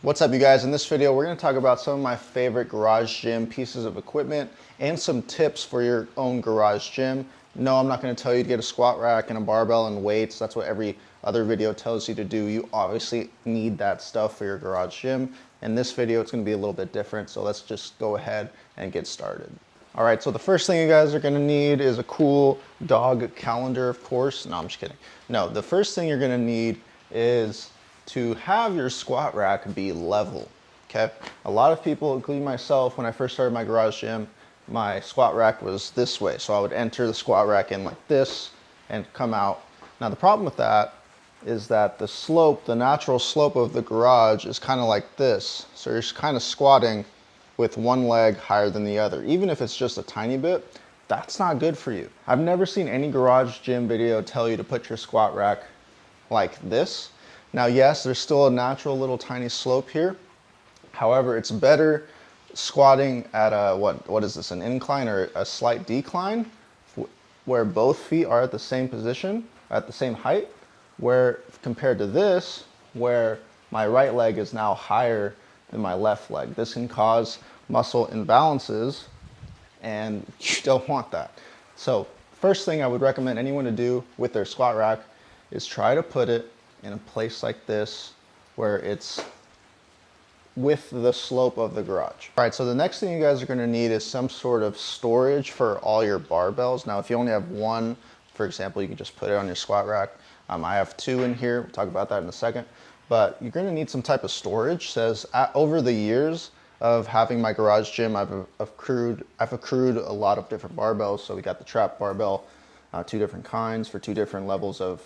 What's up, you guys? In this video, we're going to talk about some of my favorite garage gym pieces of equipment and some tips for your own garage gym. No, I'm not going to tell you to get a squat rack and a barbell and weights. That's what every other video tells you to do. You obviously need that stuff for your garage gym. In this video, it's going to be a little bit different, so let's just go ahead and get started. All right, so the first thing you guys are going to need is a cool dog calendar, of course. No, I'm just kidding. No, the first thing you're going to need is to have your squat rack be level, okay? A lot of people, including myself, when I first started my garage gym, my squat rack was this way. So I would enter the squat rack in like this and come out. Now the problem with that is that the slope, the natural slope of the garage is kind of like this. So you're kind of squatting with one leg higher than the other. Even if it's just a tiny bit, that's not good for you. I've never seen any garage gym video tell you to put your squat rack like this. Now, yes, there's still a natural little tiny slope here. However, it's better squatting at a, what is this, an incline or a slight decline, where both feet are at the same position, at the same height, where compared to this, where my right leg is now higher than my left leg. This can cause muscle imbalances, and you don't want that. So, first thing I would recommend anyone to do with their squat rack is try to put it in a place like this where it's with the slope of the garage. All right, so the next thing you guys are gonna need is some sort of storage for all your barbells. Now, if you only have one, for example, you can just put it on your squat rack. I have two in here, we'll talk about that in a second. But you're gonna need some type of storage. Says over the years of having my garage gym, I've accrued a lot of different barbells. So we got the trap barbell, two different kinds for two different levels of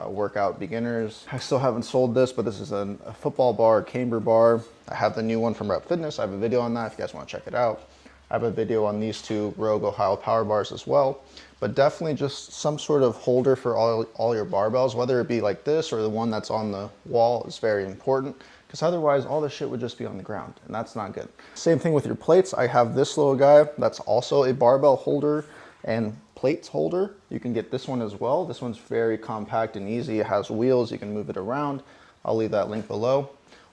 workout beginners. I still haven't sold this, but this is a football bar, a Cambered bar. I have the new one from Rep Fitness. I have a video on that if you guys want to check it out. I have a video on these two Rogue Ohio power bars as well. But definitely just some sort of holder for all your barbells, whether it be like this or the one that's on the wall, is very important, because otherwise all the shit would just be on the ground, and that's not good. Same thing with your plates. I have this little guy that's also a barbell holder and plates holder. You can get this one as well. This one's very compact and easy. It has wheels, you can move it around. I'll leave that link below.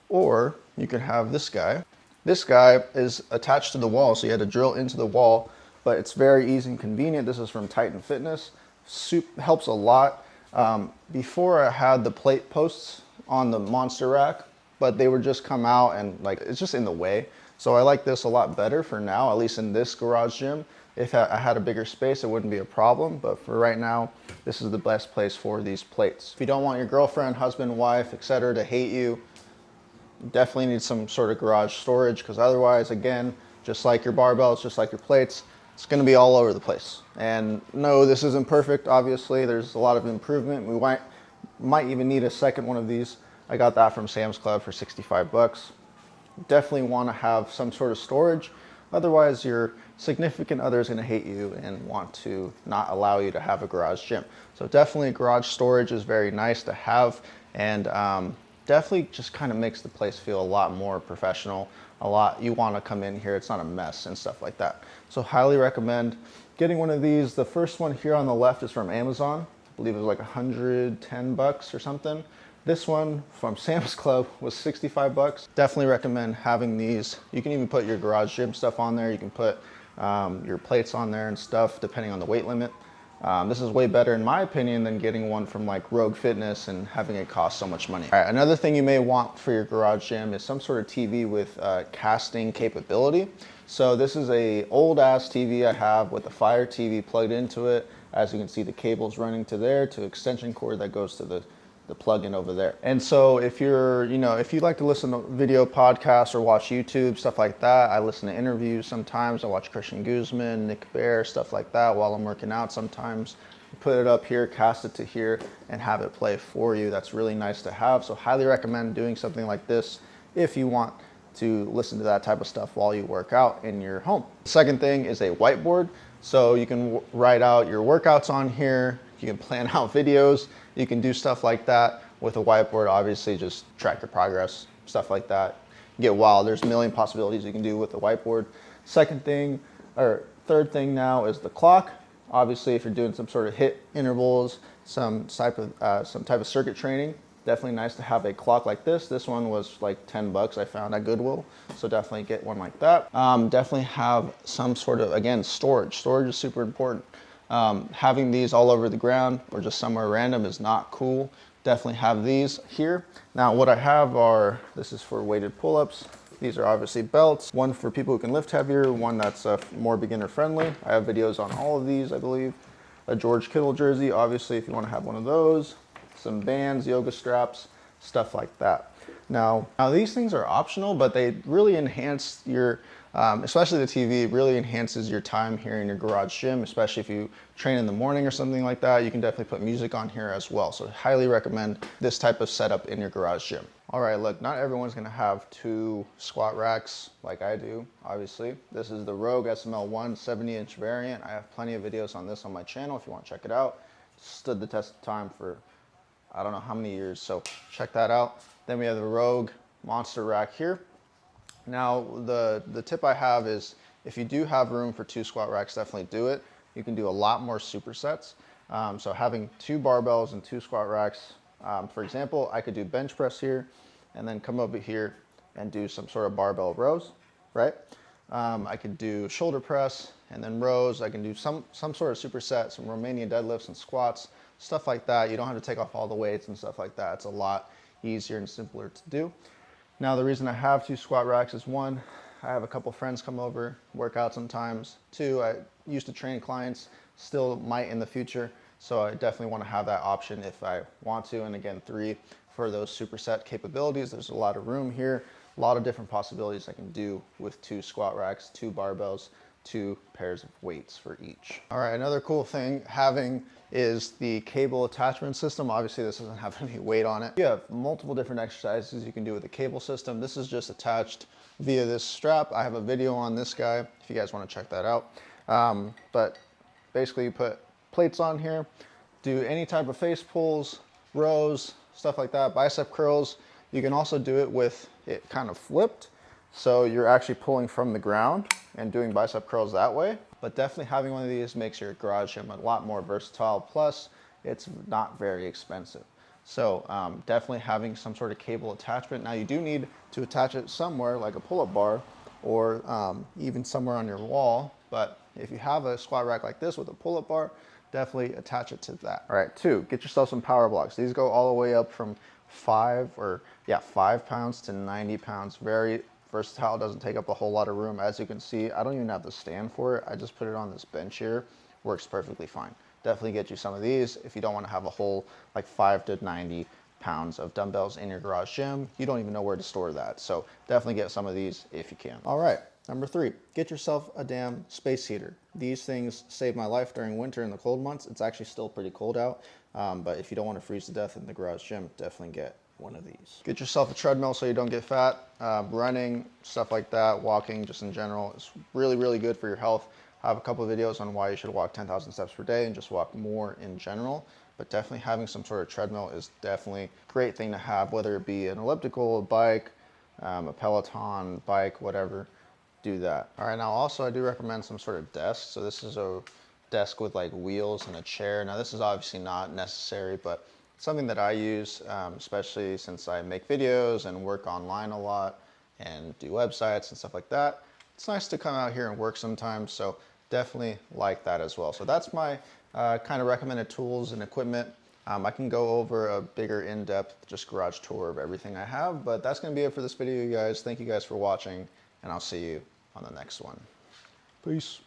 Or you can have this guy. This guy is attached to the wall, so you had to drill into the wall, but it's very easy and convenient. This is from Titan Fitness. Helps a lot. Before I had the plate posts on the monster rack, but they would just come out and like, it's just in the way. So I like this a lot better for now, at least in this garage gym. If I had a bigger space, it wouldn't be a problem, but for right now, this is the best place for these plates. If you don't want your girlfriend, husband, wife, etc. to hate you, definitely need some sort of garage storage, because otherwise, again, just like your barbells, just like your plates, it's gonna be all over the place. And no, this isn't perfect, obviously. There's a lot of improvement. We might even need a second one of these. I got that from Sam's Club for 65 bucks. Definitely wanna have some sort of storage. Otherwise, your significant other is going to hate you and want to not allow you to have a garage gym. So definitely garage storage is very nice to have, and definitely just kind of makes the place feel a lot more professional. You want to come in here, it's not a mess and stuff like that. So highly recommend getting one of these. The first one here on the left is from Amazon. I believe it was like 110 bucks or something. This one from Sam's Club was 65 bucks. Definitely recommend having these. You can even put your garage gym stuff on there. You can put your plates on there and stuff, depending on the weight limit. This is way better, in my opinion, than getting one from like Rogue Fitness and having it cost so much money. All right, another thing you may want for your garage gym is some sort of TV with casting capability. So this is a old ass TV I have with a Fire TV plugged into it. As you can see, the cable's running to there, to extension cord that goes to the plug-in over there. And so if you're, if you like to listen to video podcasts or watch YouTube, stuff like that, I listen to interviews sometimes. I watch Christian Guzman, Nick Bear, stuff like that while I'm working out sometimes. Put it up here, cast it to here, and have it play for you. That's really nice to have. So highly recommend doing something like this if you want to listen to that type of stuff while you work out in your home. Second thing is a whiteboard. So you can write out your workouts on here. You can plan out videos. You can do stuff like that with a whiteboard. Obviously, just track your progress, stuff like that. Get wild. There's a million possibilities you can do with a whiteboard. Third thing now is the clock. Obviously, if you're doing some sort of HIIT intervals, some type of circuit training, Definitely nice to have a clock like this. This one was like 10 bucks I found at Goodwill. So definitely get one like that. Definitely have some sort of, again, storage. Storage is super important. Having these all over the ground or just somewhere random is not cool. Definitely have these here. Now what I have are, this is for weighted pull-ups. These are obviously belts. One for people who can lift heavier, one that's more beginner friendly. I have videos on all of these, I believe. A George Kittle jersey, obviously if you want to have one of those. Some bands, yoga straps, stuff like that. Now these things are optional, but they really enhance your, especially the TV, really enhances your time here in your garage gym, especially if you train in the morning or something like that. You can definitely put music on here as well. So highly recommend this type of setup in your garage gym. All right, look, not everyone's gonna have 2 squat racks like I do, obviously. This is the Rogue SML1 70-inch variant. I have plenty of videos on this on my channel if you want to check it out. Stood the test of time for I don't know how many years, so check that out. Then we have the Rogue Monster Rack here. Now, the tip I have is if you do have room for 2 squat racks, definitely do it. You can do a lot more supersets. So having 2 barbells and 2 squat racks, for example, I could do bench press here and then come over here and do some sort of barbell rows, right? I could do shoulder press and then rows. I can do some sort of superset, some Romanian deadlifts and squats, stuff like that. You don't have to take off all the weights and stuff like that. It's a lot easier and simpler to do. Now the reason I have 2 squat racks is 1, I have a couple friends come over, work out sometimes. 2, I used to train clients, still might in the future. So I definitely want to have that option if I want to. And again, 3, for those superset capabilities, there's a lot of room here, a lot of different possibilities I can do with 2 squat racks, 2 barbells, 2 pairs of weights for each. All right, another cool thing having is the cable attachment system. Obviously this doesn't have any weight on it. You have multiple different exercises you can do with the cable system. This is just attached via this strap. I have a video on this guy if you guys want to check that out. But basically you put plates on here, do any type of face pulls, rows, stuff like that, bicep curls. You can also do it with it kind of flipped. So you're actually pulling from the ground and doing bicep curls that way. But definitely having one of these makes your garage gym a lot more versatile. Plus, it's not very expensive. So definitely having some sort of cable attachment. Now you do need to attach it somewhere like a pull-up bar or even somewhere on your wall. But if you have a squat rack like this with a pull-up bar, definitely attach it to that. All right, 2, get yourself some power blocks. These go all the way up from 5 pounds to 90 pounds. Very versatile, doesn't take up a whole lot of room. As you can see, I don't even have the stand for it. I just put it on this bench here. Works perfectly fine. Definitely get you some of these if you don't want to have a whole like 5 to 90 pounds of dumbbells in your garage gym. You don't even know where to store that. So definitely get some of these if you can. All right, number 3, get yourself a damn space heater. These things saved my life during winter in the cold months. It's actually still pretty cold out, but if you don't want to freeze to death in the garage gym, definitely get one of these. Get yourself a treadmill so you don't get fat. Running, stuff like that, walking just in general is really, really good for your health. I have a couple of videos on why you should walk 10,000 steps per day and just walk more in general. But definitely having some sort of treadmill is definitely a great thing to have, whether it be an elliptical, a bike, a Peloton, bike, whatever, do that. All right, now also I do recommend some sort of desk. So this is a desk with like wheels and a chair. Now this is obviously not necessary, but something that I use, especially since I make videos and work online a lot and do websites and stuff like that. It's nice to come out here and work sometimes, so definitely like that as well. So that's my kind of recommended tools and equipment. I can go over a bigger in-depth just garage tour of everything I have, but that's gonna be it for this video, you guys. Thank you guys for watching, and I'll see you on the next one. Peace.